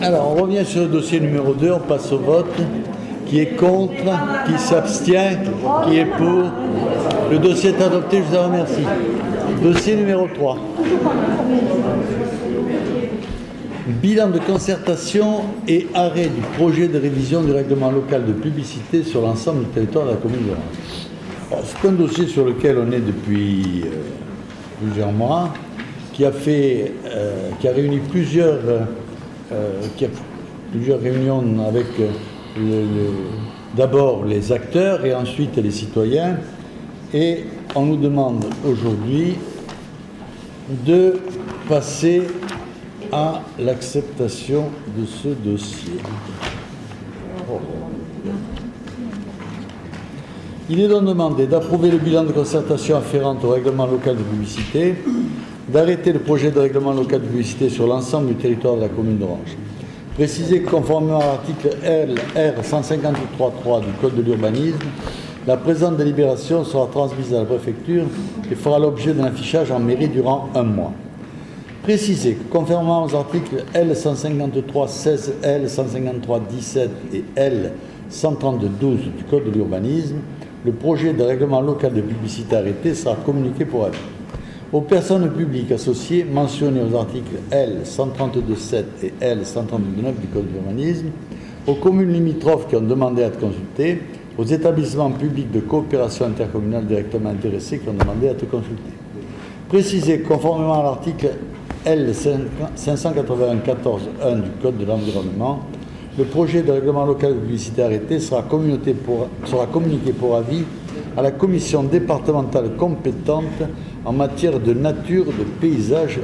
Alors, on revient sur le dossier numéro 2, on passe au vote. Qui est contre, qui s'abstient, qui est pour. Le dossier est adopté, je vous en remercie. Dossier numéro 3. Bilan de concertation et arrêt du projet de révision du règlement local de publicité sur l'ensemble du territoire de la commune de Orange. C'est un dossier sur lequel on est depuis plusieurs mois, qui a réuni plusieurs réunions avec d'abord les acteurs et ensuite les citoyens, et on nous demande aujourd'hui de passer à l'acceptation de ce dossier. Il est donc demandé d'approuver le bilan de concertation afférente au règlement local de publicité, d'arrêter le projet de règlement local de publicité sur l'ensemble du territoire de la commune d'Orange. Préciser que conformément à l'article R 153.3 du Code de l'urbanisme, la présente délibération sera transmise à la préfecture et fera l'objet d'un affichage en mairie durant 1 mois. Préciser que conformément aux articles L 153.16, L 153.17 et L 132.12 du Code de l'urbanisme, le projet de règlement local de publicité arrêté sera communiqué pour avis aux personnes publiques associées mentionnées aux articles L 132.7 et L 132.9 du Code de l'urbanisme, aux communes limitrophes qui ont demandé à être consultées, aux établissements publics de coopération intercommunale directement intéressés qui ont demandé à être consultés. Préciser que conformément à l'article L 581.14.1 du Code de l'environnement, le projet de règlement local de publicité arrêté sera communiqué pour avis à la commission départementale compétente en matière de nature, de paysage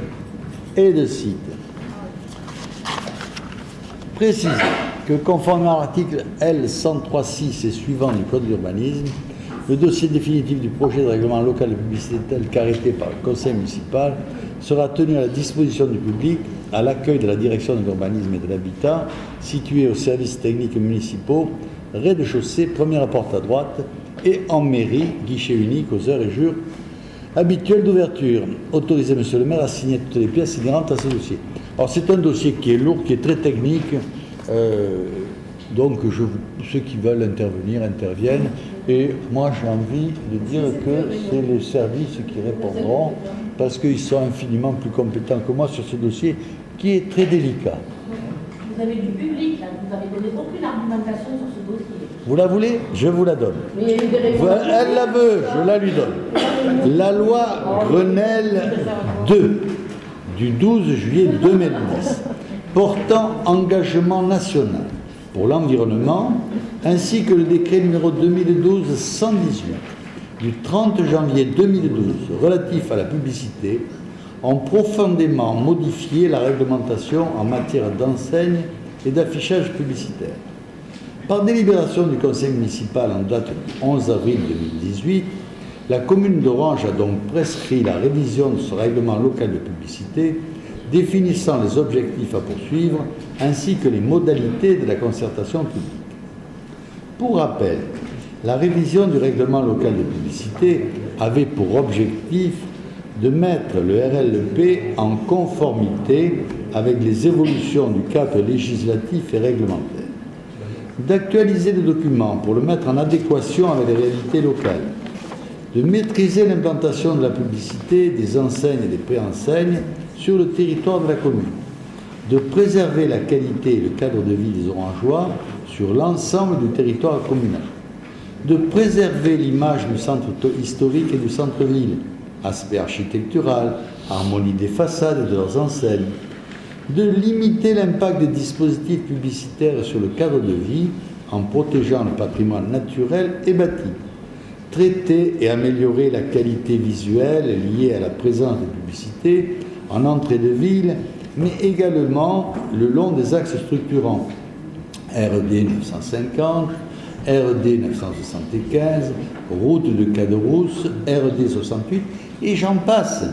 et de site. Préciser que conformément à l'article L 103.6 et suivant du Code de l'urbanisme, le dossier définitif du projet de règlement local de publicité tel qu'arrêté par le conseil municipal sera tenu à la disposition du public à l'accueil de la direction de l'urbanisme et de l'habitat située aux services techniques municipaux, rez-de-chaussée, première porte à droite, et en mairie, guichet unique aux heures et jours habituelles d'ouverture. Autorisez, monsieur le maire, à signer toutes les pièces inhérentes à ce dossier. Alors c'est un dossier qui est lourd, qui est très technique, donc ceux qui veulent intervenir interviennent, et moi j'ai envie de dire que c'est les services qui répondront, parce qu'ils sont infiniment plus compétents que moi sur ce dossier qui est très délicat. Vous avez du public, là. Vous n'avez donné aucune argumentation sur ce dossier. Vous la voulez? Je vous la donne. Mais il y a eu des réponses. Elle la veut, je la lui donne. La loi Grenelle 2 du 12 juillet 2010 portant engagement national pour l'environnement, ainsi que le décret numéro 2012-118 du 30 janvier 2012 relatif à la publicité ont profondément modifié la réglementation en matière d'enseigne et d'affichage publicitaire. Par délibération du conseil municipal en date du 11 avril 2018, la commune d'Orange a donc prescrit la révision de ce règlement local de publicité, définissant les objectifs à poursuivre ainsi que les modalités de la concertation publique. Pour rappel, la révision du règlement local de publicité avait pour objectif de mettre le RLP en conformité avec les évolutions du cadre législatif et réglementaire, d'actualiser le document pour le mettre en adéquation avec les réalités locales, de maîtriser l'implantation de la publicité, des enseignes et des préenseignes sur le territoire de la commune, de préserver la qualité et le cadre de vie des Orangeois sur l'ensemble du territoire communal, de préserver l'image du centre historique et du centre-ville, aspect architectural, harmonie des façades et de leurs enseignes, de limiter l'impact des dispositifs publicitaires sur le cadre de vie en protégeant le patrimoine naturel et bâti, traiter et améliorer la qualité visuelle liée à la présence de publicités en entrée de ville, mais également le long des axes structurants RD 950, RD 975, route de Caderousse, RD 68, et j'en passe.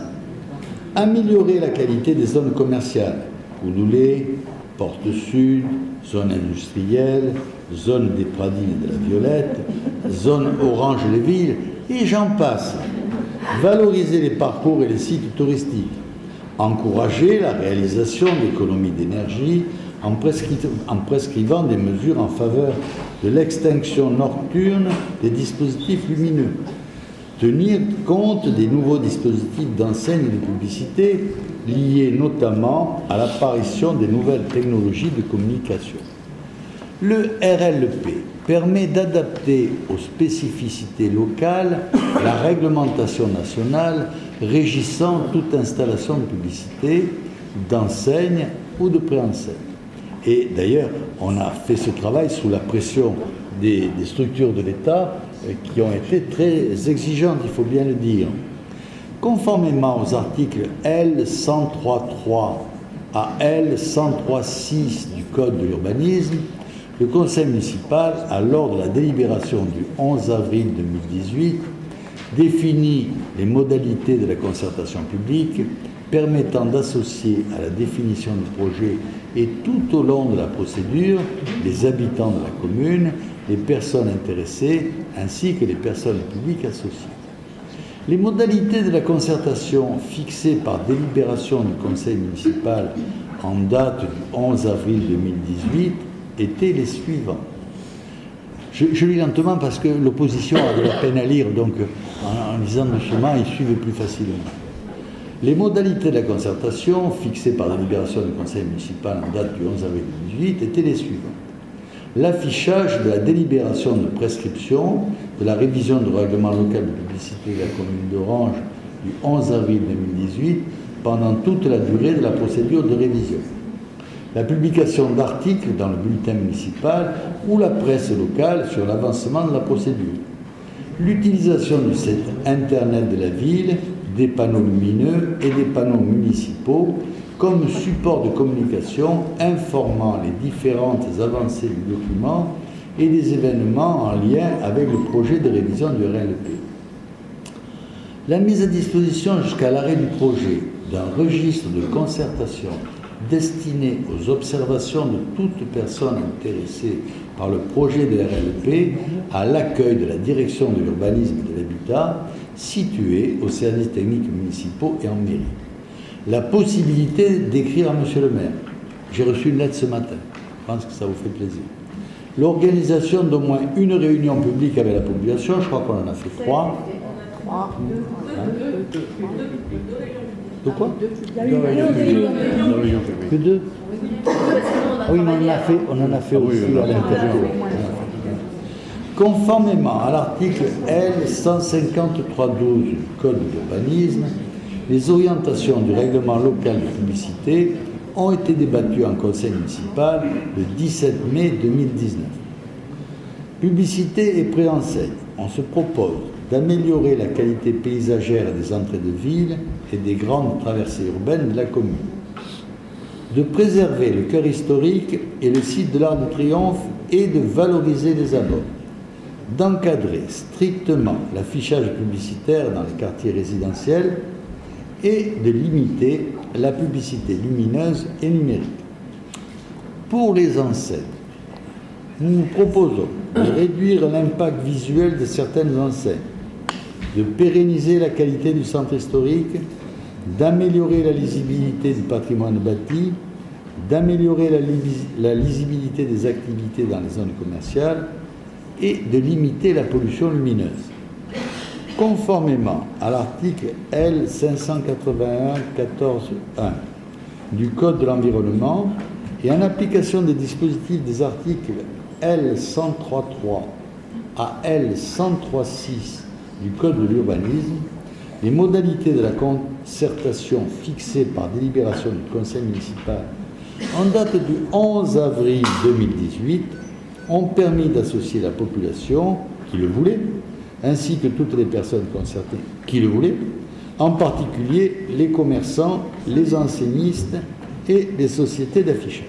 Améliorer la qualité des zones commerciales, Coudoulé, Porte Sud, zone industrielle, zone des Pradines et de la Violette, zone Orange-les-Villes, et j'en passe. Valoriser les parcours et les sites touristiques. Encourager la réalisation d'économies d'énergie en prescrivant des mesures en faveur de l'extinction nocturne des dispositifs lumineux, tenir compte des nouveaux dispositifs d'enseigne et de publicité liés notamment à l'apparition des nouvelles technologies de communication. Le RLP permet d'adapter aux spécificités locales la réglementation nationale régissant toute installation de publicité, d'enseigne ou de préenseigne. Et d'ailleurs, on a fait ce travail sous la pression des structures de l'État qui ont été très exigeantes, il faut bien le dire. Conformément aux articles L103.3 à L103.6 du Code de l'urbanisme, le Conseil municipal, à l'ordre de la délibération du 11 avril 2018, définit les modalités de la concertation publique permettant d'associer à la définition du projet et tout au long de la procédure les habitants de la commune, les personnes intéressées ainsi que les personnes publiques associées. Les modalités de la concertation fixées par délibération du Conseil municipal en date du 11 avril 2018 étaient les suivants. Je lis lentement parce que l'opposition a de la peine à lire, donc en lisant doucement, ils suivent plus facilement. Les modalités de la concertation fixées par la délibération du Conseil municipal en date du 11 avril 2018 étaient les suivantes. L'affichage de la délibération de prescription de la révision du règlement local de publicité de la commune d'Orange du 11 avril 2018 pendant toute la durée de la procédure de révision. La publication d'articles dans le bulletin municipal ou la presse locale sur l'avancement de la procédure. L'utilisation du site internet de la ville, des panneaux lumineux et des panneaux municipaux comme support de communication informant les différentes avancées du document et des événements en lien avec le projet de révision du RLP. La mise à disposition jusqu'à l'arrêt du projet d'un registre de concertation destiné aux observations de toute personne intéressée par le projet de RLP à l'accueil de la direction de l'urbanisme et de l'habitat située aux services techniques municipaux et en mairie. La possibilité d'écrire à Monsieur le maire. J'ai reçu une lettre ce matin. Je pense que ça vous fait plaisir. L'organisation d'au moins une réunion publique avec la population. Je crois qu'on en a fait 3. De quoi? Que 2? Oui, on en a fait aussi à l'intérieur. Conformément à l'article L153.12 du Code de l'urbanisme, les orientations du règlement local de publicité ont été débattues en conseil municipal le 17 mai 2019. Publicité et préenseigne. On se propose d'améliorer la qualité paysagère des entrées de ville et des grandes traversées urbaines de la commune, de préserver le cœur historique et le site de l'Arc de Triomphe et de valoriser les abords, d'encadrer strictement l'affichage publicitaire dans les quartiers résidentiels et de limiter la publicité lumineuse et numérique. Pour les enseignes, nous nous proposons de réduire l'impact visuel de certaines enseignes, de pérenniser la qualité du centre historique, d'améliorer la lisibilité du patrimoine bâti, d'améliorer la lisibilité des activités dans les zones commerciales et de limiter la pollution lumineuse. Conformément à l'article L581-14-1 du Code de l'environnement et en application des dispositifs des articles L103.3 à L103.6 du Code de l'urbanisme, les modalités de la concertation fixées par délibération du Conseil municipal en date du 11 avril 2018 ont permis d'associer la population qui le voulait, ainsi que toutes les personnes concernées qui le voulaient, en particulier les commerçants, les enseignistes et les sociétés d'affichage.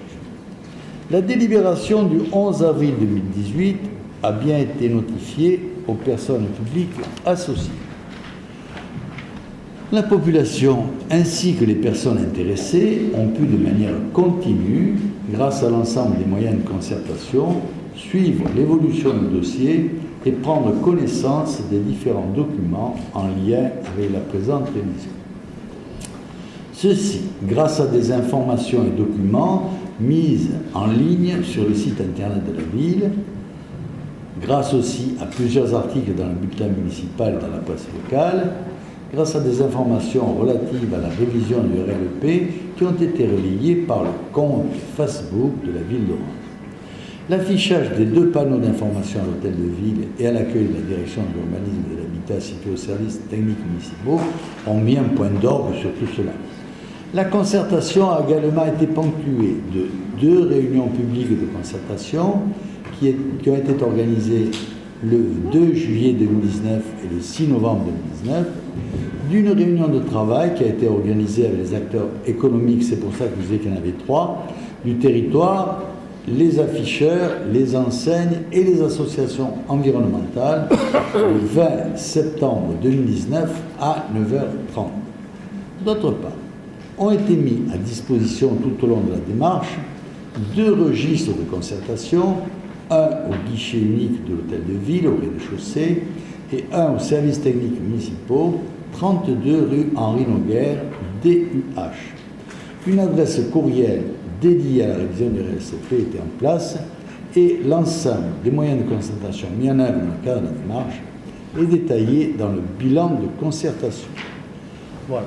La délibération du 11 avril 2018 a bien été notifiée aux personnes publiques associées. La population ainsi que les personnes intéressées ont pu de manière continue, grâce à l'ensemble des moyens de concertation, suivre l'évolution du dossier et prendre connaissance des différents documents en lien avec la présente révision. Ceci, grâce à des informations et documents mise en ligne sur le site internet de la ville, grâce aussi à plusieurs articles dans le bulletin municipal et dans la presse locale, grâce à des informations relatives à la révision du RLP qui ont été relayées par le compte Facebook de la ville d'Orange. L'affichage des 2 panneaux d'information à l'hôtel de ville et à l'accueil de la direction de l'urbanisme et de l'habitat situé aux services techniques municipaux ont mis un point d'orgue sur tout cela. La concertation a également été ponctuée de 2 réunions publiques de concertation qui ont été organisées le 2 juillet 2019 et le 6 novembre 2019, d'une réunion de travail qui a été organisée avec les acteurs économiques, c'est pour ça que je vous ai qu'il y en avait 3, du territoire, les afficheurs, les enseignes et les associations environnementales le 20 septembre 2019 à 9h30. D'autre part, ont été mis à disposition tout au long de la démarche 2 registres de concertation, un au guichet unique de l'hôtel de ville au rez-de-chaussée et un aux services techniques municipaux, 32 rue Henri Noguer, DUH. Une adresse courriel dédiée à la révision du RLCP était en place et l'ensemble des moyens de concertation mis en œuvre dans le cadre de la démarche est détaillé dans le bilan de concertation. Voilà.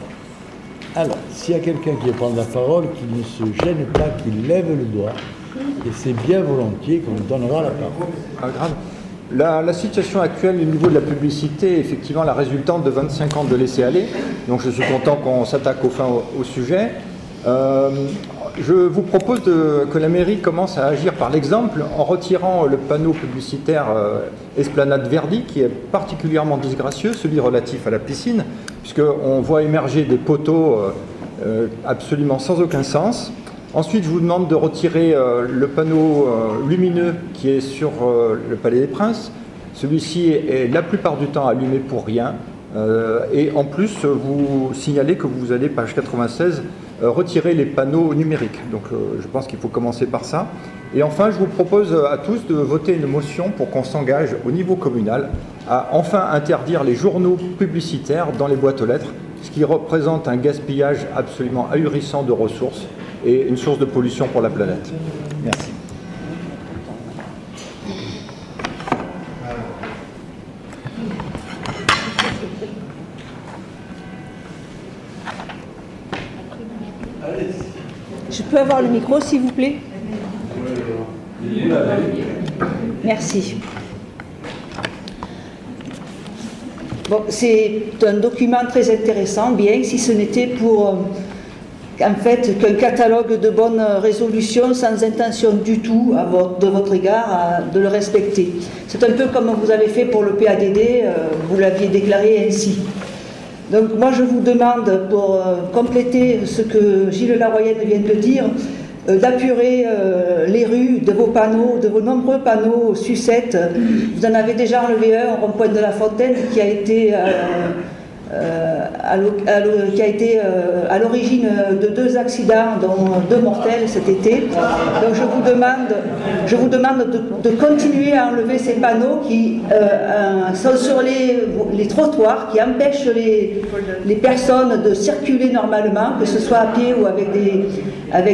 Alors, s'il y a quelqu'un qui veut prendre la parole, qu'il ne se gêne pas, qu'il lève le doigt, et c'est bien volontiers qu'on lui donnera la parole. Pas grave. La situation actuelle au niveau de la publicité est effectivement la résultante de 25 ans de laisser-aller. Donc je suis content qu'on s'attaque au sujet. Je vous propose que la mairie commence à agir par l'exemple en retirant le panneau publicitaire Esplanade Verdi, qui est particulièrement disgracieux, celui relatif à la piscine, puisqu'on voit émerger des poteaux absolument sans aucun sens. Ensuite, je vous demande de retirer le panneau lumineux qui est sur le Palais des Princes. Celui-ci est la plupart du temps allumé pour rien. Et en plus, vous signalez que vous allez, page 96, retirer les panneaux numériques. Donc je pense qu'il faut commencer par ça. Et enfin, je vous propose à tous de voter une motion pour qu'on s'engage au niveau communal à enfin interdire les journaux publicitaires dans les boîtes aux lettres, ce qui représente un gaspillage absolument ahurissant de ressources et une source de pollution pour la planète. Merci. Je peux avoir le micro, s'il vous plaît? Merci. Bon, c'est un document très intéressant, bien, si ce n'était pour, en fait, qu'un catalogue de bonnes résolutions sans intention du tout, de votre égard, de le respecter. C'est un peu comme vous avez fait pour le PADD, vous l'aviez déclaré ainsi. Donc moi je vous demande, pour compléter ce que Gilles Laroyenne vient de dire, d'apurer les rues de vos panneaux, de vos nombreux panneaux sucettes. Vous en avez déjà enlevé un au rond-point de la Fontaine qui a été à l'origine de 2 accidents, dont 2 mortels cet été. Donc je vous demande de continuer à enlever ces panneaux qui sont sur les trottoirs, qui empêchent les personnes de circuler normalement, que ce soit à pied ou avec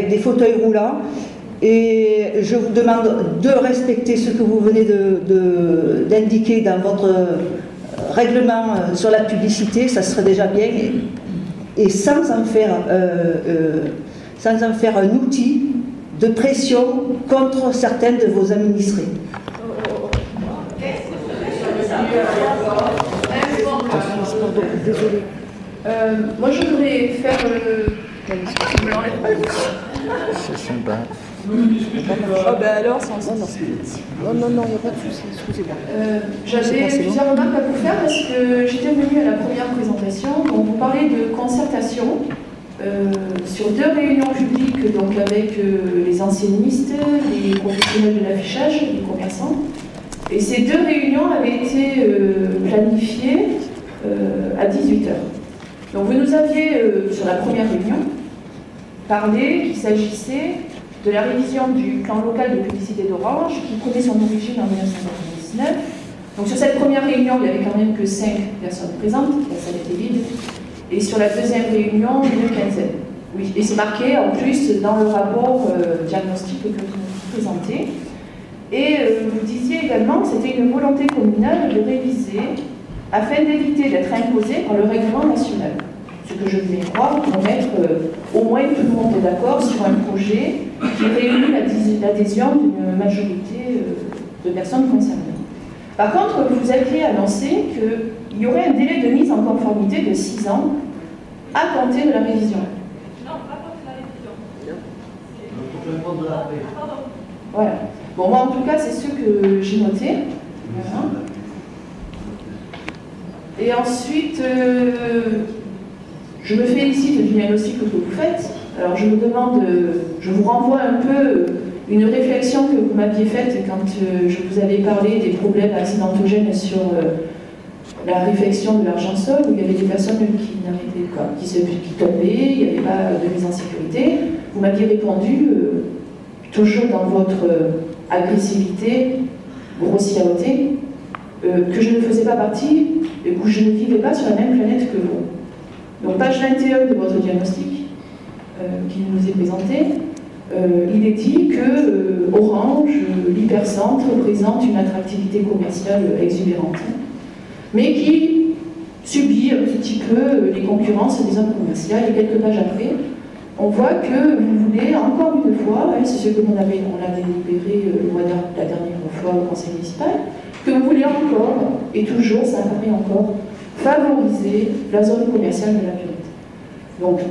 des fauteuils roulants. Et je vous demande de respecter ce que vous venez d'indiquer dans votre règlement sur la publicité, ça serait déjà bien, et sans en faire un outil de pression contre certaines de vos administrés. Désolée. Moi je voudrais faire C'est sympa. Ah ben alors, c'est en Non, il n'y a pas de souci, excusez-moi. J'avais plusieurs remarques à vous faire parce que j'étais venue à la première présentation. Donc vous parlez de concertation sur 2 réunions publiques, donc avec les anciennistes, les professionnels de l'affichage, les commerçants. Et ces 2 réunions avaient été planifiées à 18h. Donc vous nous aviez, sur la première réunion, parlé qu'il s'agissait de la révision du plan local de publicité d'Orange, qui prenait son origine en 1999. Donc sur cette première réunion, il n'y avait quand même que 5 personnes présentes, la salle était vide, et sur la deuxième réunion, une quinzaine. Oui, et c'est marqué en plus dans le rapport diagnostic que vous présentez. Et vous disiez également que c'était une volonté communale de réviser afin d'éviter d'être imposé par le règlement national. Ce que je vais croire pour mettre au moins tout le monde est d'accord sur un projet qui réunit l'adhésion d'une majorité de personnes concernées. Par contre, vous aviez annoncé qu'il y aurait un délai de mise en conformité de 6 ans à compter de la révision. Non, pas contre la révision. Voilà. Bon, moi, en tout cas, c'est ce que j'ai noté. Voilà. Et ensuite, je me félicite du diagnostic que vous faites. Alors, je me demande, je vous renvoie un peu une réflexion que vous m'aviez faite quand je vous avais parlé des problèmes accidentogènes sur la réflexion de l'argent sol, où il y avait des personnes qui tombaient, il n'y avait pas de mise en sécurité. Vous m'aviez répondu, toujours dans votre agressivité, grossièreté, que je ne faisais pas partie, et que je ne vivais pas sur la même planète que vous. Donc, page 21 de votre diagnostic, qui nous est présenté, il est dit que Orange, l'hypercentre, présente une attractivité commerciale exubérante, mais qui subit un petit peu les concurrences des zones commerciales. Et quelques pages après, on voit que vous voulez, encore une fois, c'est ce que on l'a délibéré la dernière fois au conseil municipal, que vous voulez encore, et toujours, ça apparaît encore, favoriser la zone commerciale de la Violette. Donc,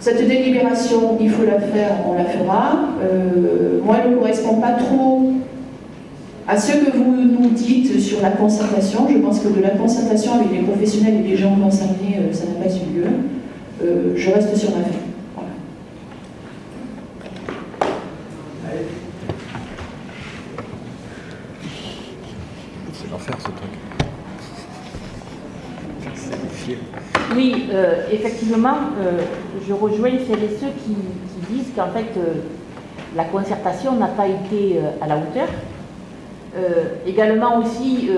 cette délibération, il faut la faire, on la fera. Moi, elle ne correspond pas trop à ce que vous nous dites sur la concertation. Je pense que de la concertation avec les professionnels et les gens concernés, ça n'a pas eu lieu. Je reste sur ma fin. Voilà. C'est l'enfer, ce truc. Oui, effectivement, je rejoins celles et ceux qui disent qu'en fait, la concertation n'a pas été à la hauteur. Également aussi,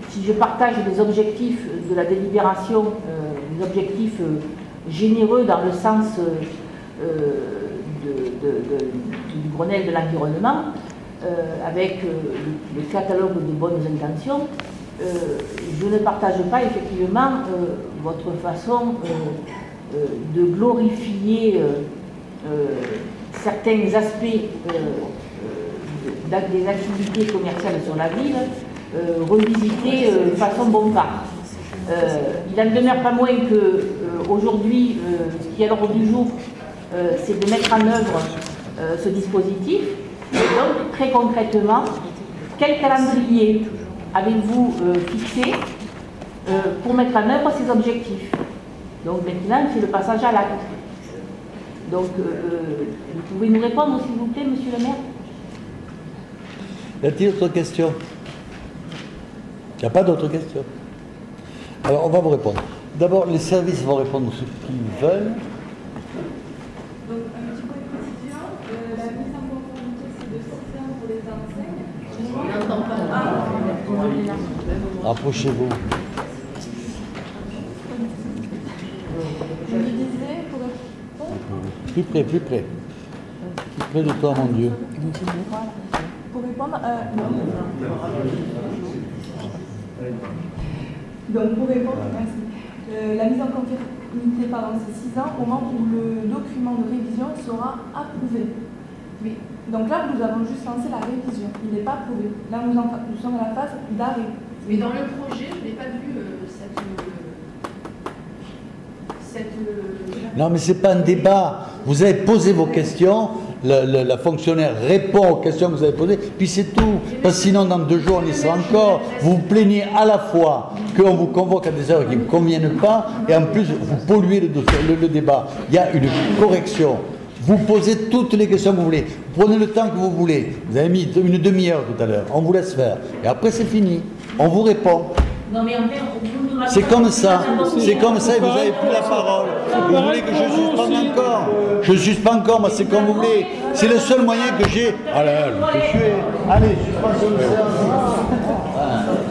si je partage les objectifs de la délibération, les objectifs généreux dans le sens du Grenelle de l'environnement, avec le catalogue de bonnes intentions, je ne partage pas effectivement votre façon de glorifier certains aspects des activités commerciales sur la ville, revisiter de façon bompard. Il en demeure pas moins qu'aujourd'hui, ce qui est à l'ordre du jour, c'est de mettre en œuvre ce dispositif. Et donc, très concrètement, quel calendrier avez-vous fixé pour mettre en œuvre ces objectifs? Donc maintenant, c'est le passage à l'acte. Donc, vous pouvez nous répondre, s'il vous plaît, monsieur le maire? Y a-t-il d'autres questions? Il n'y a pas d'autres questions? Alors, on va vous répondre. D'abord, les services vont répondre ce qu'ils veulent. Donc, un petit point de précision, la mise en conformité, c'est de 6 ans pour les enseignes. On n'entend pas. Rapprochez-vous. Je me disais, pour répondre... Plus près, plus près. Plus près de toi, mon Dieu. Pour répondre Donc, pour répondre, merci. La mise en conformité, c'est 6 ans au moment où le document de révision sera approuvé. Oui. Donc là, nous avons juste lancé la révision. Il n'est pas approuvé. Là, nous sommes à la phase d'arrêt. Mais dans le projet, je n'ai pas vu Non, mais ce n'est pas un débat. Vous avez posé vos questions, la fonctionnaire répond aux questions que vous avez posées, puis c'est tout. Parce que sinon, dans 2 jours, on y sera encore. Vous vous plaignez à la fois qu'on vous convoque à des heures qui ne vous conviennent pas, et en plus, vous polluez le débat. Il y a une correction. Vous posez toutes les questions que vous voulez. Prenez le temps que vous voulez. Vous avez mis une demi-heure tout à l'heure. On vous laisse faire. Et après, c'est fini. On vous répond. Non, mais en fait, vous C'est comme ça, et vous n'avez plus la parole. Vous voulez que je suspende encore? Je ne suspends encore, moi c'est comme vous voulez. C'est le seul moyen que j'ai. Allez, suspension de séance.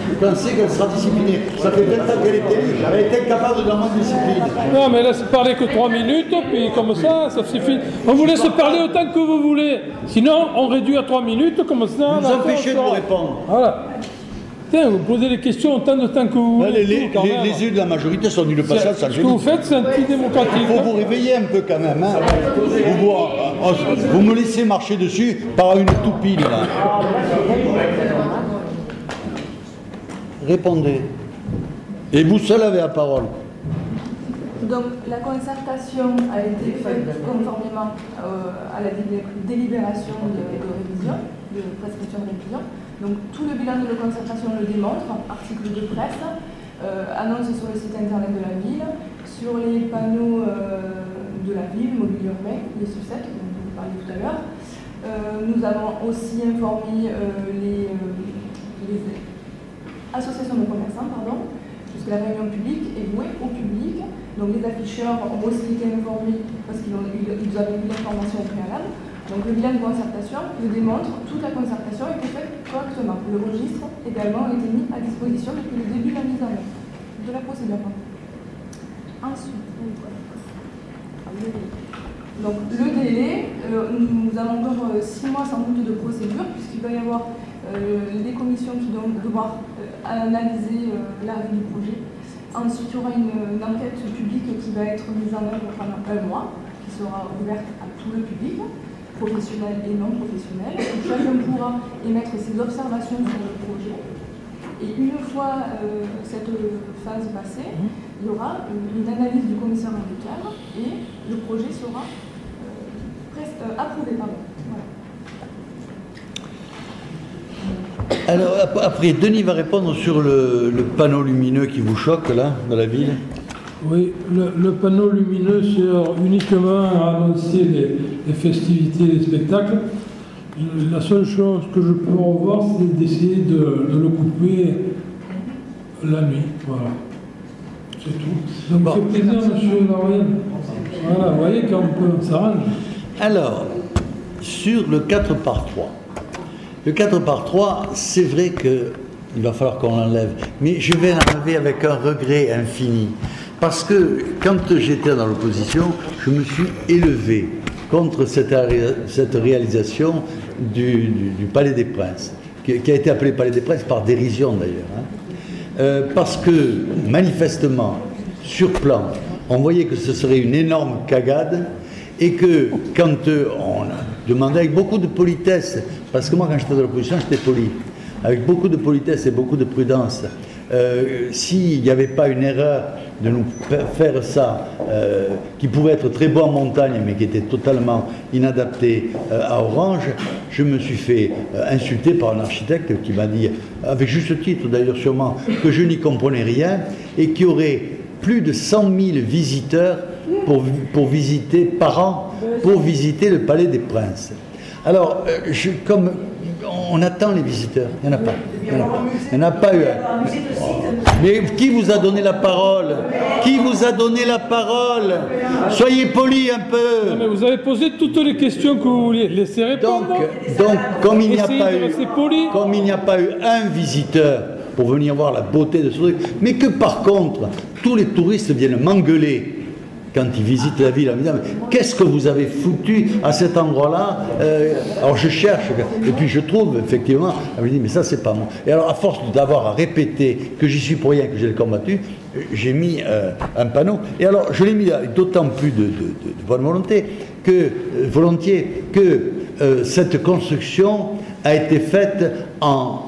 Vous pensez qu'elle sera disciplinée? Ça fait 20 ans qu'elle est élue, elle est incapable de la moindre discipline. Non, mais laissez parler que 3 minutes, puis comme ça suffit. On vous laisse parler autant que vous voulez. Sinon, on réduit à 3 minutes, comme ça. Vous empêchez de vous répondre. Voilà. Tiens, vous posez les questions autant de temps que vous voulez. Les élus de la majorité sont du passage, ça le Ce que vous faites, c'est antidémocratique. Il faut vous réveiller un peu quand même. Hein. Vous me laissez marcher dessus par une toupie, là. Répondez. Et vous seul avez la parole. Donc la concertation a été faite conformément à la délibération de révision, de prescription de révision. Donc tout le bilan de la concertation le démontre, article de presse, annonce sur le site internet de la ville, sur les panneaux de la ville, mobilier urbain, les sucettes, dont vous parliez tout à l'heure. Nous avons aussi informé les associations de commerçants, puisque la réunion publique est vouée au public. Donc les afficheurs ont aussi été informés parce qu'ils avaient eu l'information au préalable. Donc le bilan de concertation le démontre, toute la concertation a été faite correctement. Le registre également a été mis à disposition depuis le début de la mise en œuvre de la procédure. Ensuite, donc le délai, nous avons encore 6 mois sans doute de procédure, puisqu'il va y avoir les commissions qui vont devoir analyser l'arrêt du projet. Ensuite, il y aura une enquête publique qui va être mise en œuvre pendant 1 mois, qui sera ouverte à tout le public, professionnel et non professionnel. Chacun pourra émettre ses observations sur le projet. Et une fois cette phase passée, il y aura une analyse du commissaire syndical et le projet sera approuvé. Voilà. Alors après, Denis va répondre sur le panneau lumineux qui vous choque là, dans la ville. Oui, le panneau lumineux sert uniquement à annoncer les festivités, les spectacles. La seule chose que je peux revoir, c'est d'essayer de le couper la nuit. Voilà. C'est tout. Donc bon. C'est plaisir, monsieur Laurienne. Voilà, vous voyez quand on s'arrange. Alors, sur le 4x3. Le 4x3, c'est vrai qu'il va falloir qu'on l'enlève. Mais je vais l'enlever avec un regret infini. Parce que quand j'étais dans l'opposition, je me suis élevé contre cette réalisation du Palais des Princes, qui a été appelé Palais des Princes par dérision d'ailleurs. Parce que, manifestement, sur plan, on voyait que ce serait une énorme cagade et que quand on demandait avec beaucoup de politesse, parce que moi quand j'étais dans l'opposition, j'étais poli, avec beaucoup de politesse et beaucoup de prudence, s'il n'y avait pas une erreur de nous faire ça, qui pouvait être très beau en montagne, mais qui était totalement inadapté à Orange, je me suis fait insulter par un architecte qui m'a dit, avec juste titre d'ailleurs sûrement, que je n'y comprenais rien, et qu'il y aurait plus de 100 000 visiteurs pour visiter, par an, pour visiter le Palais des Princes. Alors, comme on attend les visiteurs, il n'y en a pas. Il n'y en a pas eu un. Mais qui vous a donné la parole? Qui vous a donné la parole? Soyez polis un peu. Non, mais vous avez posé toutes les questions que vous vouliez. Laissez répondre. Donc comme il n'y a pas eu un visiteur pour venir voir la beauté de ce truc, mais que par contre, tous les touristes viennent m'engueuler quand ils visitent la ville en me disant « Qu'est-ce que vous avez foutu à cet endroit-là » Alors je cherche, et puis je trouve effectivement, elle me dit « Mais ça c'est pas moi ». Et alors à force d'avoir à répéter que j'y suis pour rien, que j'ai le combattu, j'ai mis un panneau. Et alors je l'ai mis avec d'autant plus de bonne volonté volontiers que cette construction a été faite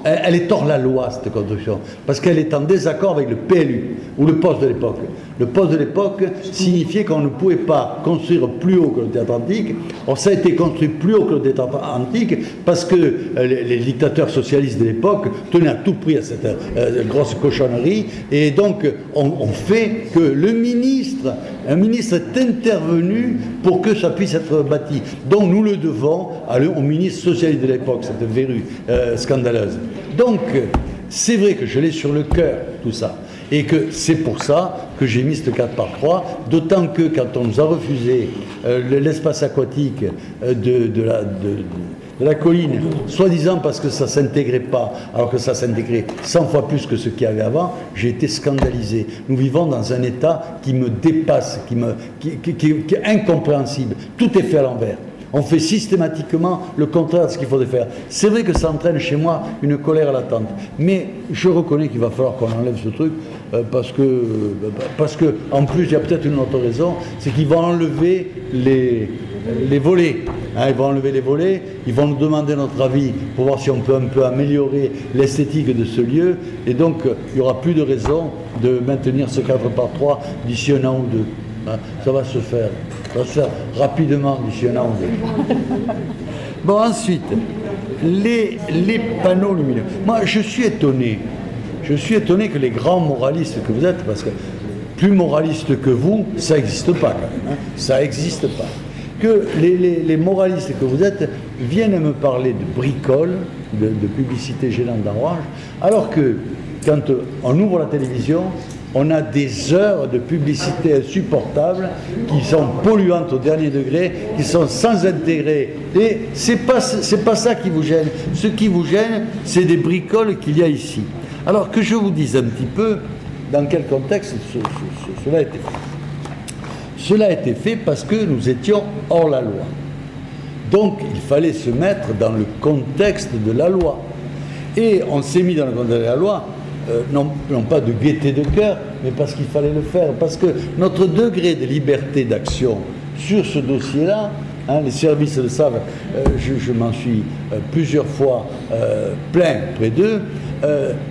elle est hors la loi, cette construction, parce qu'elle est en désaccord avec le PLU, ou le poste de l'époque. Le poste de l'époque signifiait qu'on ne pouvait pas construire plus haut que le théâtre antique. Or, ça a été construit plus haut que le théâtre antique parce que les dictateurs socialistes de l'époque tenaient à tout prix à cette grosse cochonnerie. Et donc, on fait que un ministre est intervenu pour que ça puisse être bâti. Donc, nous le devons au ministre socialiste de l'époque, cette verrue scandaleuse. Donc, c'est vrai que je l'ai sur le cœur, tout ça. Et que c'est pour ça que j'ai mis ce 4x3, d'autant que quand on nous a refusé l'espace aquatique de la colline, soi-disant parce que ça ne s'intégrait pas, alors que ça s'intégrait 100 fois plus que ce qu'il y avait avant, j'ai été scandalisé. Nous vivons dans un état qui me dépasse, qui est incompréhensible. Tout est fait à l'envers. On fait systématiquement le contraire de ce qu'il faudrait faire. C'est vrai que ça entraîne chez moi une colère latente. Mais je reconnais qu'il va falloir qu'on enlève ce truc parce que en plus, il y a peut-être une autre raison, c'est qu'ils vont enlever les volets. Hein, ils vont enlever les volets, ils vont nous demander notre avis pour voir si on peut un peu améliorer l'esthétique de ce lieu. Et donc, il n'y aura plus de raison de maintenir ce 4x3 d'ici un an ou deux. Hein, ça va se faire. Ça va se faire rapidement d'ici un an ou deux. Bon, ensuite, les panneaux lumineux. Moi, je suis étonné que les grands moralistes que vous êtes, parce que plus moraliste que vous, ça n'existe pas quand même. Hein, ça n'existe pas. Que les moralistes que vous êtes viennent me parler de bricole, de publicité gênante d'Orange, alors que quand on ouvre la télévision, on a des heures de publicité insupportables qui sont polluantes au dernier degré, qui sont sans intérêt. Et c'est pas ça qui vous gêne. Ce qui vous gêne, c'est des bricoles qu'il y a ici. Alors que je vous dise un petit peu dans quel contexte cela a été fait. Cela a été fait parce que nous étions hors la loi. Donc il fallait se mettre dans le contexte de la loi. Et on s'est mis dans le contexte de la loi, non pas de gaieté de cœur, mais parce qu'il fallait le faire. Parce que notre degré de liberté d'action sur ce dossier-là, hein, les services le savent, je m'en suis plusieurs fois plaint près d'eux,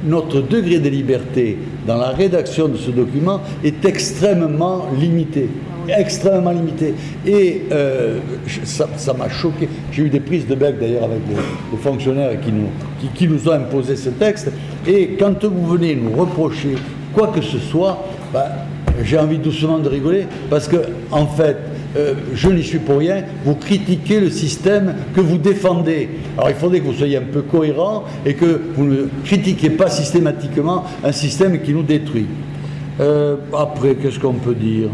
notre degré de liberté dans la rédaction de ce document est extrêmement limité. Extrêmement limité. Et ça m'a choqué. J'ai eu des prises de bec d'ailleurs avec les fonctionnaires qui nous ont imposé ce texte. Et quand vous venez nous reprocher quoi que ce soit, j'ai envie doucement de rigoler parce que, en fait, je n'y suis pour rien, vous critiquez le système que vous défendez. Alors il faudrait que vous soyez un peu cohérent et que vous ne critiquiez pas systématiquement un système qui nous détruit. Après, qu'est-ce qu'on peut dire ?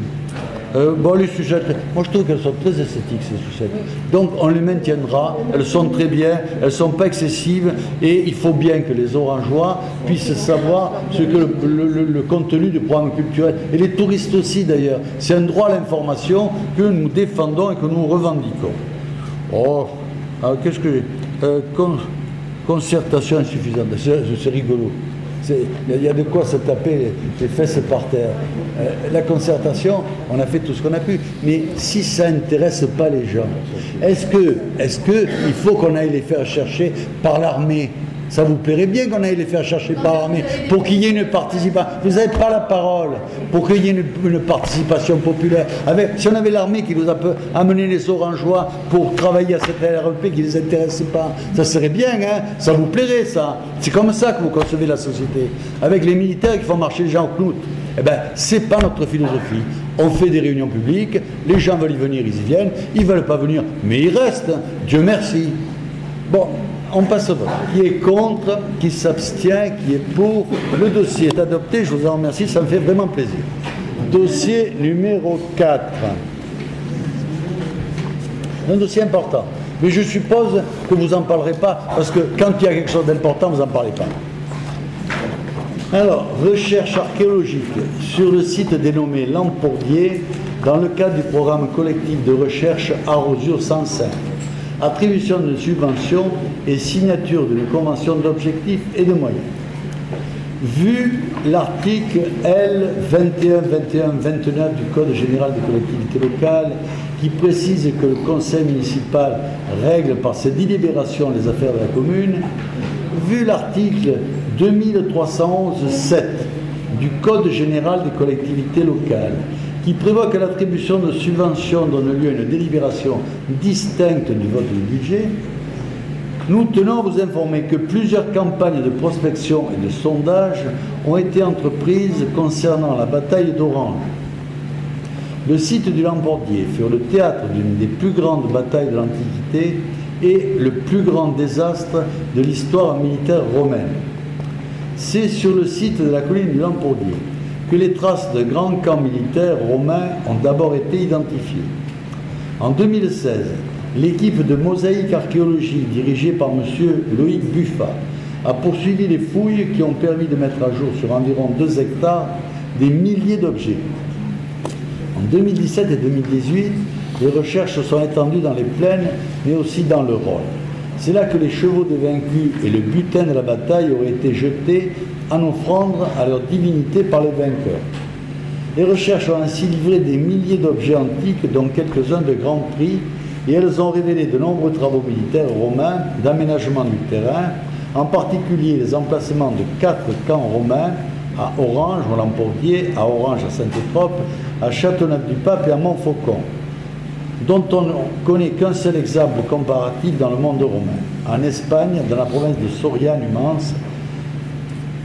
Bon, les sucettes, moi je trouve qu'elles sont très esthétiques ces sucettes. Donc on les maintiendra, elles sont très bien, elles ne sont pas excessives et il faut bien que les Orangeois puissent savoir ce que le contenu du programme culturel, et les touristes aussi d'ailleurs, c'est un droit à l'information que nous défendons et que nous revendiquons. Oh, alors qu'est-ce que concertation insuffisante, c'est rigolo. Il y a de quoi se taper les fesses par terre. La concertation, on a fait tout ce qu'on a pu. Mais si ça n'intéresse pas les gens, est-ce que il faut qu'on aille les faire chercher par l'armée? Ça vous plairait bien qu'on aille les faire chercher par l'armée pour qu'il y ait une participation. Vous n'avez pas la parole pour qu'il y ait une participation populaire. Si on avait l'armée qui nous a amené les Orangeois pour travailler à cette LREP qui ne les intéresse pas, ça serait bien, hein, ça vous plairait ça. C'est comme ça que vous concevez la société. Avec les militaires qui font marcher les gens au clout. Eh bien, c'est pas notre philosophie. On fait des réunions publiques, les gens veulent y venir, ils y viennent, ils ne veulent pas venir, mais ils restent. Dieu merci. Bon. On passe au vote. Qui est contre, qui s'abstient, qui est pour. Le dossier est adopté, je vous en remercie, ça me fait vraiment plaisir. Dossier numéro 4. Un dossier important. Mais je suppose que vous n'en parlerez pas, parce que quand il y a quelque chose d'important, vous n'en parlez pas. Alors, recherche archéologique sur le site dénommé Lampordier, dans le cadre du programme collectif de recherche Arosur 105. Attribution de subventions et signature d'une convention d'objectifs et de moyens. Vu l'article L 21-21-29 du Code général des collectivités locales qui précise que le conseil municipal règle par ses délibérations les affaires de la commune, vu l'article 2311-7 du Code général des collectivités locales qui prévoit que l'attribution de subventions donne lieu à une délibération distincte du vote du budget, nous tenons à vous informer que plusieurs campagnes de prospection et de sondage ont été entreprises concernant la bataille d'Orange. Le site du Lampordier fut le théâtre d'une des plus grandes batailles de l'Antiquité et le plus grand désastre de l'histoire militaire romaine. C'est sur le site de la colline du Lampordier que les traces de grands camps militaires romains ont d'abord été identifiées. En 2016, l'équipe de Mosaïque Archéologie, dirigée par M. Loïc Buffat, a poursuivi les fouilles qui ont permis de mettre à jour sur environ 2 hectares des milliers d'objets. En 2017 et 2018, les recherches se sont étendues dans les plaines, mais aussi dans le Rhône. C'est là que les chevaux des vaincus et le butin de la bataille auraient été jetés en offrande à leur divinité par les vainqueurs. Les recherches ont ainsi livré des milliers d'objets antiques, dont quelques-uns de grand prix, et elles ont révélé de nombreux travaux militaires romains d'aménagement du terrain, en particulier les emplacements de 4 camps romains à Orange, au Lampordier, à Orange, à Saint-Étrope, à Châteauneuf-du-Pape et à Montfaucon, dont on ne connaît qu'un seul exemple comparatif dans le monde romain, en Espagne, dans la province de Soria Numance,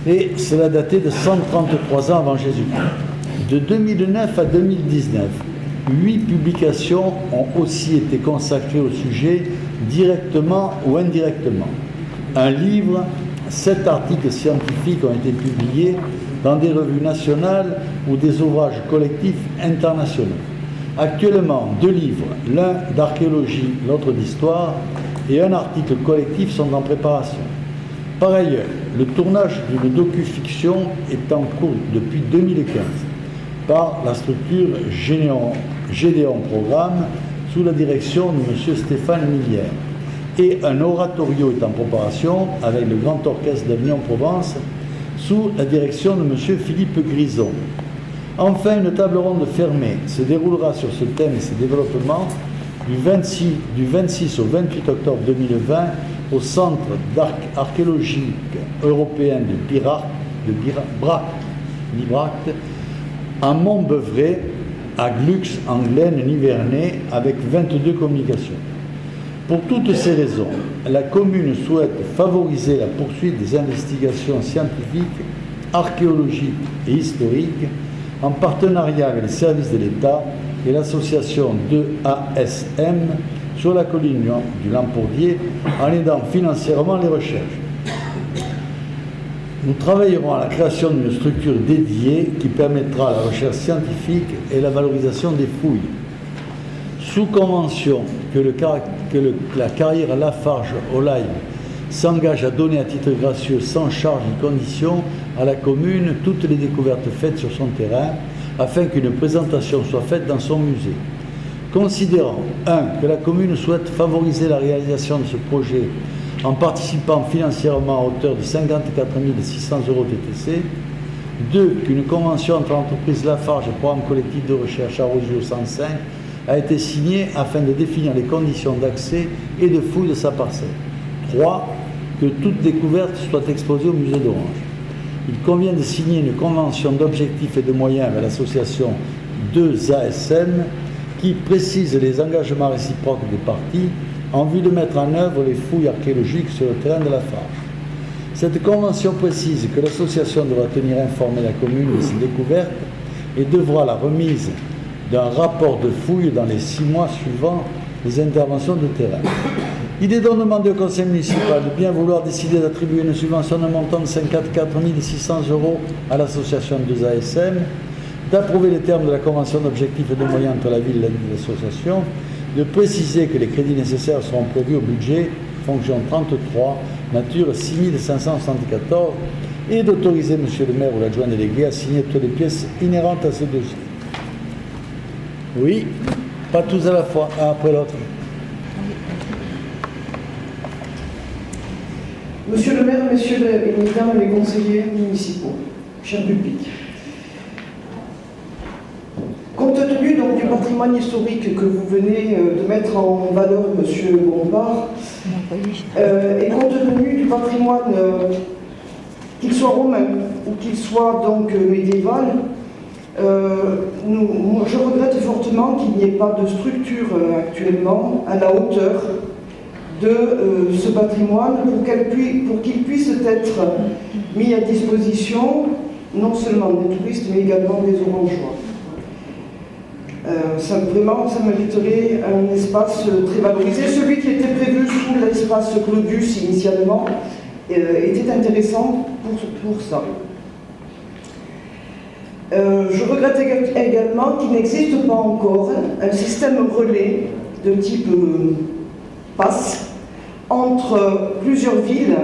et cela datait de 133 ans avant Jésus-Christ. De 2009 à 2019, 8 publications ont aussi été consacrées au sujet, directement ou indirectement. Un livre, 7 articles scientifiques ont été publiés dans des revues nationales ou des ouvrages collectifs internationaux. Actuellement, 2 livres, l'un d'archéologie, l'autre d'histoire, et un article collectif sont en préparation. Par ailleurs, le tournage d'une docu-fiction est en cours depuis 2015 par la structure Gédéon Programme sous la direction de M. Stéphane Millière. Et un oratorio est en préparation avec le Grand Orchestre d'Avignon-Provence sous la direction de M. Philippe Grison. Enfin, une table ronde fermée se déroulera sur ce thème et ses développements du 26 au 28 octobre 2020 au Centre archéologique européen de Bibracte, à Montbeuvray, à Glux, en Glen, Nivernais, avec 22 communications. Pour toutes ces raisons, la commune souhaite favoriser la poursuite des investigations scientifiques, archéologiques et historiques en partenariat avec les services de l'État et l'association 2ASM sur la colline du Lampordier en aidant financièrement les recherches. Nous travaillerons à la création d'une structure dédiée qui permettra la recherche scientifique et la valorisation des fouilles. Sous convention que la carrière Lafarge-Olaï s'engage à donner à titre gracieux, sans charge ni condition, à la commune toutes les découvertes faites sur son terrain, afin qu'une présentation soit faite dans son musée. Considérant, 1. que la commune souhaite favoriser la réalisation de ce projet en participant financièrement à hauteur de 54 600 € TTC, 2. qu'une convention entre l'entreprise Lafarge et programme collectif de recherche Arrosio 105 a été signée afin de définir les conditions d'accès et de fouille de sa parcelle. 3. que toute découverte soit exposée au musée d'Orange. Il convient de signer une convention d'objectifs et de moyens avec l'association 2ASM qui précise les engagements réciproques des parties en vue de mettre en œuvre les fouilles archéologiques sur le terrain de Lafarge. Cette convention précise que l'association devra tenir informée la commune de ses découvertes et devra la remise d'un rapport de fouille dans les 6 mois suivant les interventions de terrain. Il est donc demandé au conseil municipal de bien vouloir décider d'attribuer une subvention d'un montant de 54 600 € à l'association 2ASM, d'approuver les termes de la convention d'objectifs et de moyens entre la ville et l'association, de préciser que les crédits nécessaires seront prévus au budget fonction 33, nature 6574, et d'autoriser M. le maire ou l'adjoint délégué à signer toutes les pièces inhérentes à ce dossier. Oui, pas tous à la fois, un après l'autre. Monsieur le maire, messieurs et mesdames les conseillers municipaux, cher public, compte tenu donc du patrimoine historique que vous venez de mettre en valeur, monsieur Bompard, et compte tenu du patrimoine, qu'il soit romain ou qu'il soit donc médiéval, je regrette fortement qu'il n'y ait pas de structure actuellement à la hauteur de ce patrimoine pour qu'il puisse être mis à disposition non seulement des touristes mais également des Orangeois. Vraiment, ça mériterait un espace très valorisé. Celui qui était prévu sous l'espace Claudius initialement était intéressant pour ça. Je regrette également qu'il n'existe pas encore un système relais de type pass entre plusieurs villes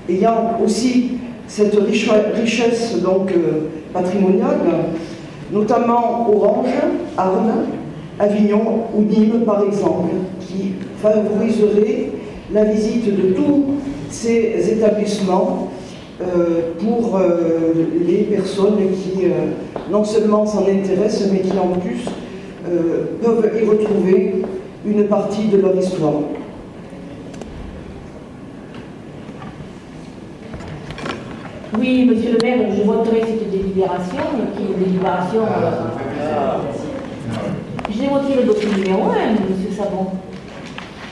ayant aussi cette richesse donc, patrimoniale, notamment Orange, Arles, Avignon ou Nîmes par exemple, qui favoriserait la visite de tous ces établissements pour les personnes qui non seulement s'en intéressent, mais qui en plus peuvent y retrouver une partie de leur histoire. Oui, monsieur le maire, je voterai cette délibération, qui est une délibération... J'ai voté le dossier numéro 1, monsieur Sabon,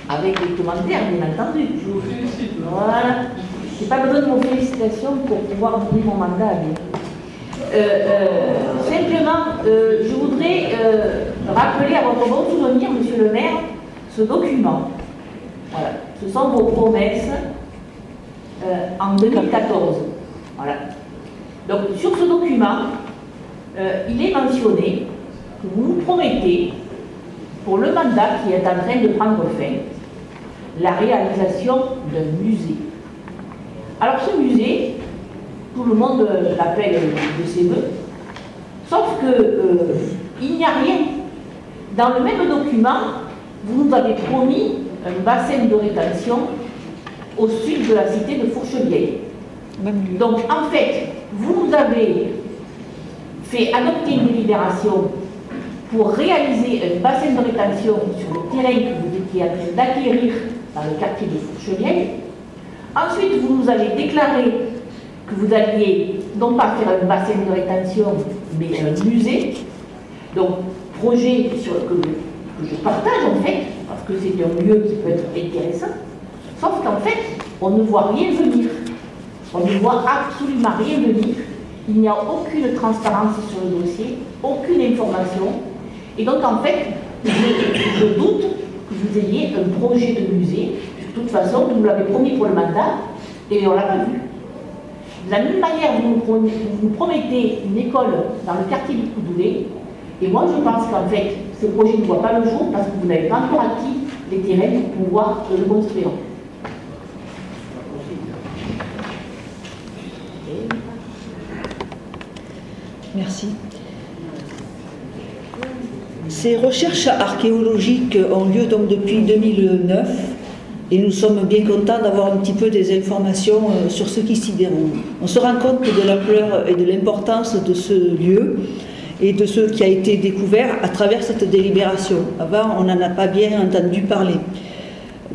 avec les commentaires, bien entendu. Je vous félicite. Voilà. Je n'ai pas besoin de vos félicitations pour pouvoir donner mon mandat. Simplement, je voudrais rappeler à votre bon souvenir, monsieur le maire, ce document. Voilà. Ce sont vos promesses en 2014. Voilà. Donc, sur ce document, il est mentionné que vous nous promettez, pour le mandat qui est en train de prendre fin, la réalisation d'un musée. Alors, ce musée, tout le monde l'appelle de ses voeux, sauf qu'il n'y a rien. Dans le même document, vous nous avez promis un bassin de rétention au sud de la cité de Fourchevieille. Donc, en fait, vous nous avez fait adopter une délibération pour réaliser un bassin de rétention sur le terrain que vous étiez en train d'acquérir dans le quartier de Fourchevieille. Ensuite, vous nous avez déclaré que vous alliez non pas faire un bassin de rétention, mais un musée. Donc, projet que je partage en fait, parce que c'est un lieu qui peut être intéressant, sauf qu'en fait, on ne voit rien venir. On ne voit absolument rien venir. Il n'y a aucune transparence sur le dossier, aucune information. Et donc, en fait, je doute que vous ayez un projet de musée. De toute façon, vous nous l'avez promis pour le mandat, et on ne l'a pas vu. De la même manière, vous nous promettez une école dans le quartier du Coudoulet, et moi, je pense qu'en fait, ce projet ne voit pas le jour parce que vous n'avez pas encore acquis les terrains pour pouvoir le construire. Merci. Ces recherches archéologiques ont lieu donc depuis 2009 et nous sommes bien contents d'avoir un petit peu des informations sur ce qui s'y déroule. On se rend compte de l'ampleur et de l'importance de ce lieu et de ce qui a été découvert à travers cette délibération. Avant, on n'en a pas bien entendu parler.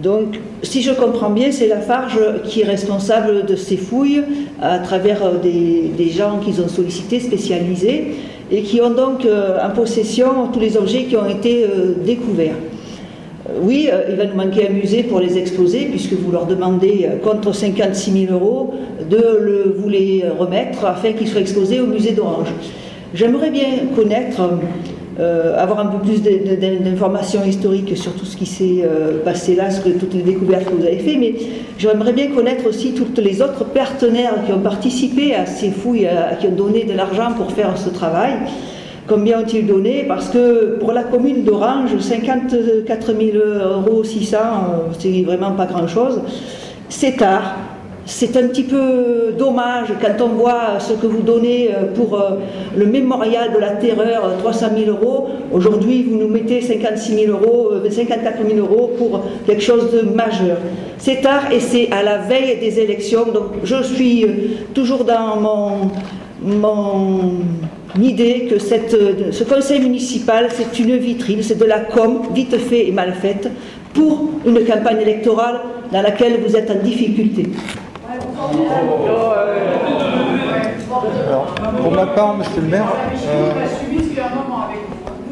Donc, si je comprends bien, c'est Lafarge qui est responsable de ces fouilles à travers des gens qu'ils ont sollicités, spécialisés, et qui ont donc en possession tous les objets qui ont été découverts. Oui, il va nous manquer un musée pour les exposer, puisque vous leur demandez, contre 56 000 € de vous les remettre afin qu'ils soient exposés au musée d'Orange. J'aimerais bien connaître, avoir un peu plus d'informations historiques sur tout ce qui s'est passé là, toutes les découvertes que vous avez faites, mais j'aimerais bien connaître aussi toutes les autres partenaires qui ont participé à ces fouilles, qui ont donné de l'argent pour faire ce travail. Combien ont-ils donné? Parce que pour la commune d'Orange, 54 600 €, c'est vraiment pas grand-chose. C'est tard. C'est un petit peu dommage quand on voit ce que vous donnez pour le mémorial de la terreur, 300 000 €. Aujourd'hui, vous nous mettez 56 000 €, 54 000 € pour quelque chose de majeur. C'est tard et c'est à la veille des élections. Donc je suis toujours dans mon idée que ce conseil municipal, c'est une vitrine, c'est de la com, vite fait et mal faite, pour une campagne électorale dans laquelle vous êtes en difficulté. Alors, pour ma part, monsieur le maire,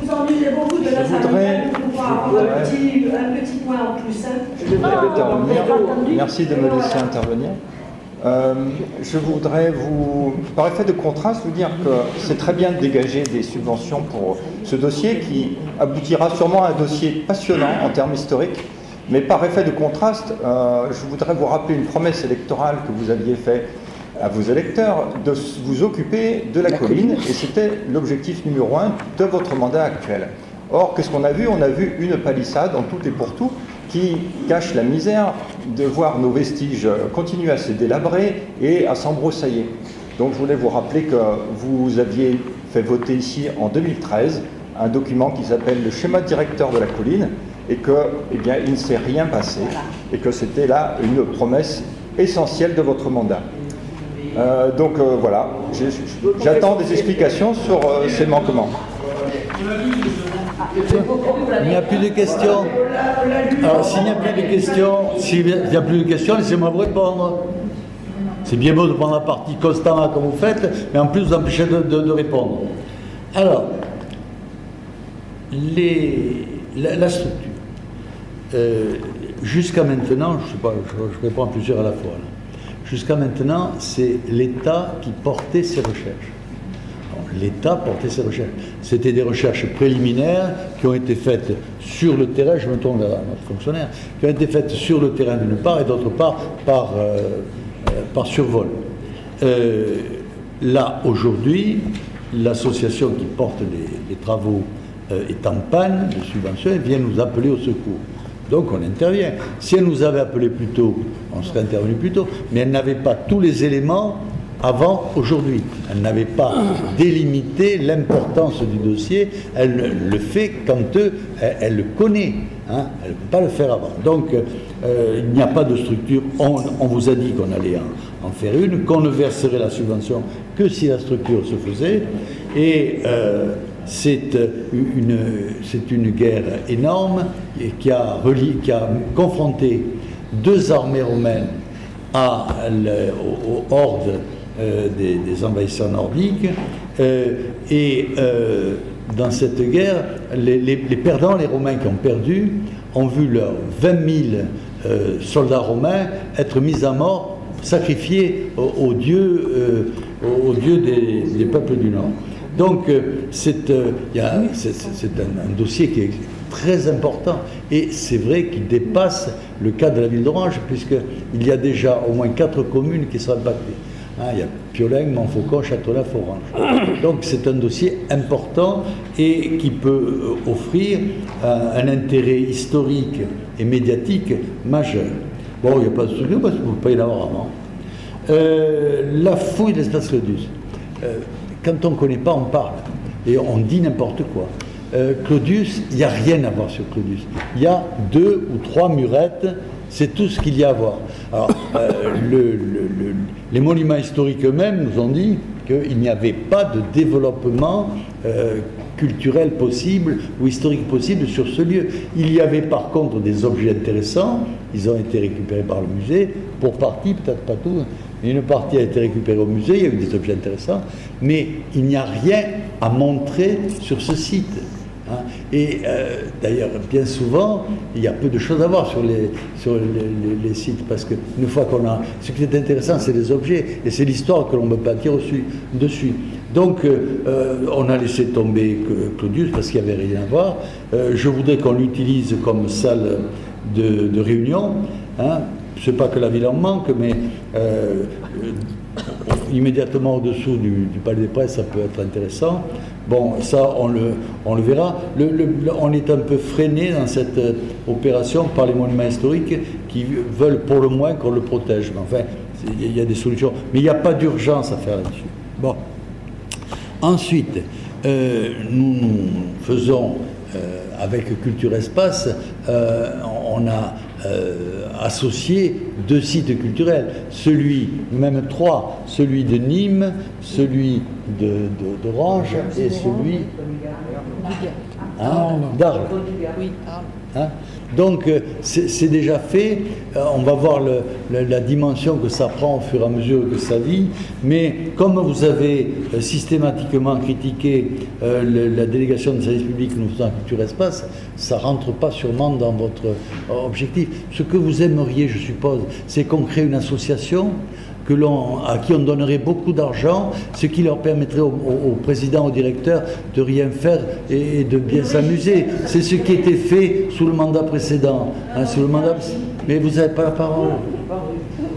vous ennuyez beaucoup de la salle. Un petit point en plus. Je vais intervenir. Merci de me laisser intervenir. Je voudrais par effet de contraste, vous dire que c'est très bien de dégager des subventions pour ce dossier qui aboutira sûrement à un dossier passionnant en termes historiques. Mais par effet de contraste, je voudrais vous rappeler une promesse électorale que vous aviez faite à vos électeurs de vous occuper de la colline, et c'était l'objectif numéro 1 de votre mandat actuel. Or, qu'est-ce qu'on a vu? On a vu une palissade en tout et pour tout qui cache la misère de voir nos vestiges continuer à se délabrer et à s'embroussailler. Donc je voulais vous rappeler que vous aviez fait voter ici en 2013 un document qui s'appelle le schéma directeur de la colline, et que, eh bien, il ne s'est rien passé, et que c'était là une promesse essentielle de votre mandat. Donc voilà, j'attends des explications sur ces manquements. Il n'y a plus de questions. Alors, s'il n'y a plus de questions, laissez-moi vous répondre. C'est bien beau de prendre la partie constamment comme vous faites, mais en plus vous empêchez de répondre. Alors, la structure. Jusqu'à maintenant, je sais pas, je réponds à plusieurs à la fois. Jusqu'à maintenant, c'est l'État qui portait ses recherches. L'État portait ses recherches. C'était des recherches préliminaires qui ont été faites sur le terrain, je me tourne vers notre fonctionnaire, qui ont été faites sur le terrain d'une part et d'autre part par survol. Là, aujourd'hui, l'association qui porte les travaux est en panne de subvention, elle vient nous appeler au secours. Donc on intervient. Si elle nous avait appelé plus tôt, on serait intervenu plus tôt, mais elle n'avait pas tous les éléments avant aujourd'hui. Elle n'avait pas délimité l'importance du dossier, elle le fait quand elle le connaît, hein. Elle ne peut pas le faire avant. Donc il n'y a pas de structure, on vous a dit qu'on allait en faire une, qu'on ne verserait la subvention que si la structure se faisait, et c'est une guerre énorme qui a confronté deux armées romaines aux hordes des envahisseurs nordiques, et dans cette guerre, les perdants, les Romains qui ont perdu, ont vu leurs 20 000 soldats romains être mis à mort, sacrifiés aux dieux des peuples du Nord. Donc c'est un dossier qui est très important, et c'est vrai qu'il dépasse le cas de la ville d'Orange, puisqu'il y a déjà au moins 4 communes qui sont impactées. Hein, il y a Piolenc, Montfaucon, Châteauneuf, Orange. Donc c'est un dossier important et qui peut offrir un intérêt historique et médiatique majeur. Bon, il n'y a pas de structure parce qu'il ne peut pas y en avoir avant. La fouille de l'espace Claudius. Quand on ne connaît pas, on parle. Et on dit n'importe quoi. Claudius, il n'y a rien à voir sur Claudius. Il y a 2 ou 3 murettes, c'est tout ce qu'il y a à voir. Alors, les monuments historiques eux-mêmes nous ont dit qu'il n'y avait pas de développement culturel possible ou historique possible sur ce lieu. Il y avait par contre des objets intéressants, ils ont été récupérés par le musée, pour partie, peut-être pas tout, mais une partie a été récupérée au musée, il y a eu des objets intéressants, mais il n'y a rien à montrer sur ce site. Hein. Et d'ailleurs, bien souvent, il y a peu de choses à voir sur les sites, parce qu'une fois qu'on a... Ce qui est intéressant, c'est les objets, et c'est l'histoire que l'on peut bâtir dessus. Donc, on a laissé tomber Claudius, parce qu'il n'y avait rien à voir. Je voudrais qu'on l'utilise comme salle de réunion. Hein. Je ne sais pas que la ville en manque, mais immédiatement au-dessous du Palais des Princes, ça peut être intéressant. Bon, ça, on le verra. On est un peu freiné dans cette opération par les monuments historiques qui veulent pour le moins qu'on le protège. Mais enfin, il y a des solutions. Mais il n'y a pas d'urgence à faire là-dessus. Bon. Ensuite, nous faisons, avec Culture Espace, on a associé 2 sites culturels, même 3, celui de Nîmes, celui d'Orange et celui d'Arles. Hein? Donc c'est déjà fait, on va voir la dimension que ça prend au fur et à mesure que ça vit, mais comme vous avez systématiquement critiqué la délégation de service public que nous faisons à Culture Espace, ça ne rentre pas sûrement dans votre objectif. Ce que vous aimeriez, je suppose, c'est qu'on crée une association à qui on donnerait beaucoup d'argent, ce qui leur permettrait au président, au directeur de rien faire et de bien s'amuser. C'est ce qui était fait sous le mandat précédent. Hein, mais vous n'avez pas la parole.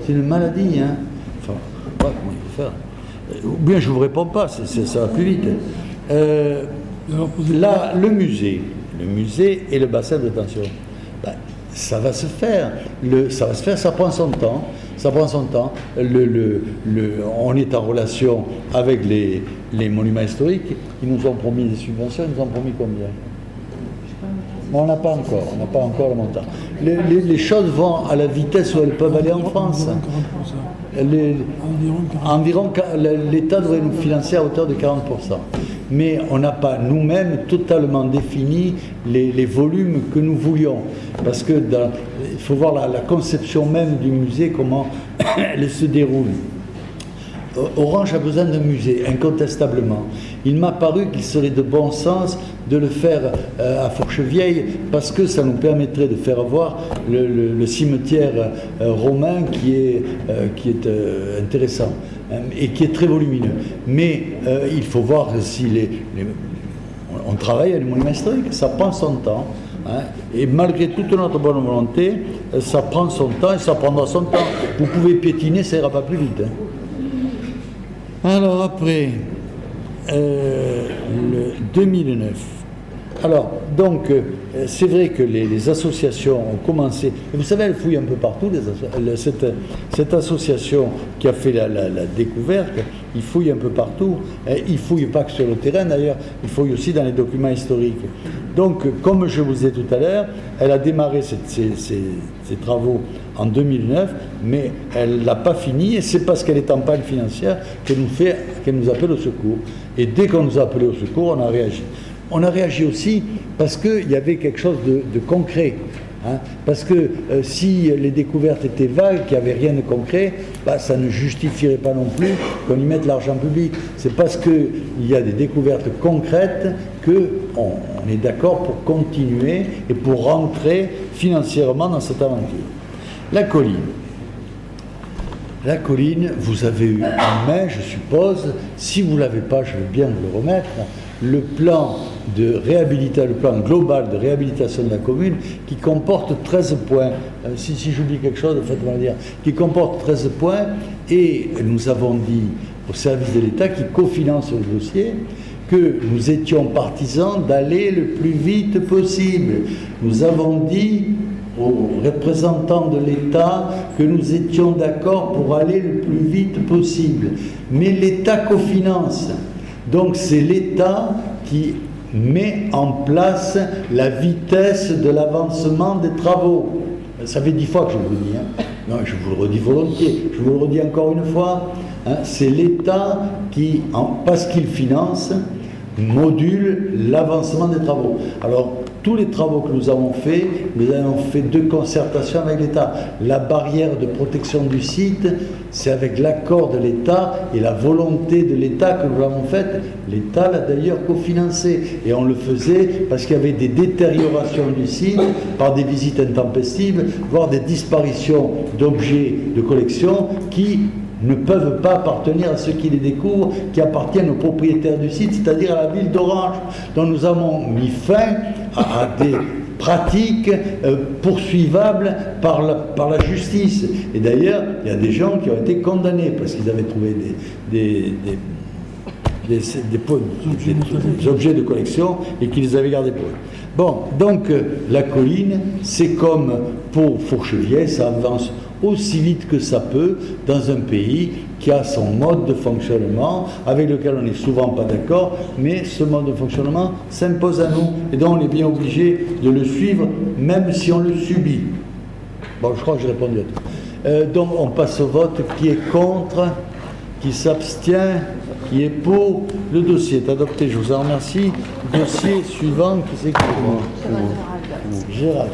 C'est une maladie. Hein. Enfin, pas comment il faut faire. Ou bien je ne vous réponds pas, ça va plus vite. Là, le musée et le bassin de rétention, ben, ça va se faire. Ça prend son temps. Ça prend son temps. On est en relation avec les monuments historiques. Ils nous ont promis des subventions. Ils nous ont promis combien? On n'a pas encore le montant. Les choses vont à la vitesse où elles peuvent aller en France. Environ, l'État devrait nous financer à hauteur de 40%. Mais on n'a pas nous-mêmes totalement défini les volumes que nous voulions. Parce que il faut voir la conception même du musée, comment elle se déroule. Orange a besoin d'un musée, incontestablement. Il m'a paru qu'il serait de bon sens de le faire à Fourchevieille parce que ça nous permettrait de faire voir le cimetière romain qui est intéressant et qui est très volumineux. Mais il faut voir si on travaille à les monuments historiques, ça prend son temps. Hein, et malgré toute notre bonne volonté, ça prend son temps et ça prendra son temps. Vous pouvez piétiner, ça ira pas plus vite. Hein. Alors après, le 2009. Alors, donc, c'est vrai que les associations ont commencé. Vous savez, elles fouillent un peu partout. Cette association qui a fait la découverte, il fouille un peu partout. Il ne fouille pas que sur le terrain, d'ailleurs, il fouille aussi dans les documents historiques. Donc, comme je vous ai dit tout à l'heure, elle a démarré ses travaux en 2009, mais elle ne l'a pas fini, et c'est parce qu'elle est en panne financière qu'elle nous appelle au secours. Et dès qu'on nous a appelé au secours, on a réagi. On a réagi aussi parce qu'il y avait quelque chose de concret. Hein, parce que si les découvertes étaient vagues, qu'il n'y avait rien de concret, bah, ça ne justifierait pas non plus qu'on y mette l'argent public. C'est parce qu'il y a des découvertes concrètes qu'on est d'accord pour continuer et pour rentrer financièrement dans cette aventure. La colline. La colline, vous avez eu en main, je suppose, si vous ne l'avez pas, je veux bien vous le remettre, le plan global de réhabilitation de la commune qui comporte 13 points. Si j'oublie quelque chose, faites-moi le dire. Qui comporte 13 points et nous avons dit au service de l'État qui cofinance le dossier que nous étions partisans d'aller le plus vite possible. Nous avons dit aux représentants de l'État que nous étions d'accord pour aller le plus vite possible. Mais l'État cofinance. Donc c'est l'État qui met en place la vitesse de l'avancement des travaux. Ça fait 10 fois que je vous le dis. Hein. Non, je vous le redis volontiers. Je vous le redis encore une fois. Hein. C'est l'État qui, parce qu'il finance, module l'avancement des travaux. Alors, tous les travaux que nous avons fait de concertation avec l'État. La barrière de protection du site, c'est avec l'accord de l'État et la volonté de l'État que nous l'avons faite. L'État l'a d'ailleurs cofinancé. Et on le faisait parce qu'il y avait des détériorations du site par des visites intempestives, voire des disparitions d'objets de collection qui ne peuvent pas appartenir à ceux qui les découvrent, qui appartiennent aux propriétaires du site, c'est-à-dire à la ville d'Orange. Donc nous avons mis fin à des pratiques poursuivables par la justice. Et d'ailleurs, il y a des gens qui ont été condamnés parce qu'ils avaient trouvé des objets de collection et qu'ils les avaient gardés pour eux. Bon, donc la colline, c'est comme pour Fourchevieille, ça avance aussi vite que ça peut dans un pays qui a son mode de fonctionnement avec lequel on n'est souvent pas d'accord, mais ce mode de fonctionnement s'impose à nous et donc on est bien obligé de le suivre même si on le subit. Bon, je crois que j'ai répondu à tout. Donc on passe au vote. Qui est contre, qui s'abstient, qui est pour. Le dossier est adopté, je vous en remercie. Dossier suivant, qui c'est qui est pour? Gérald.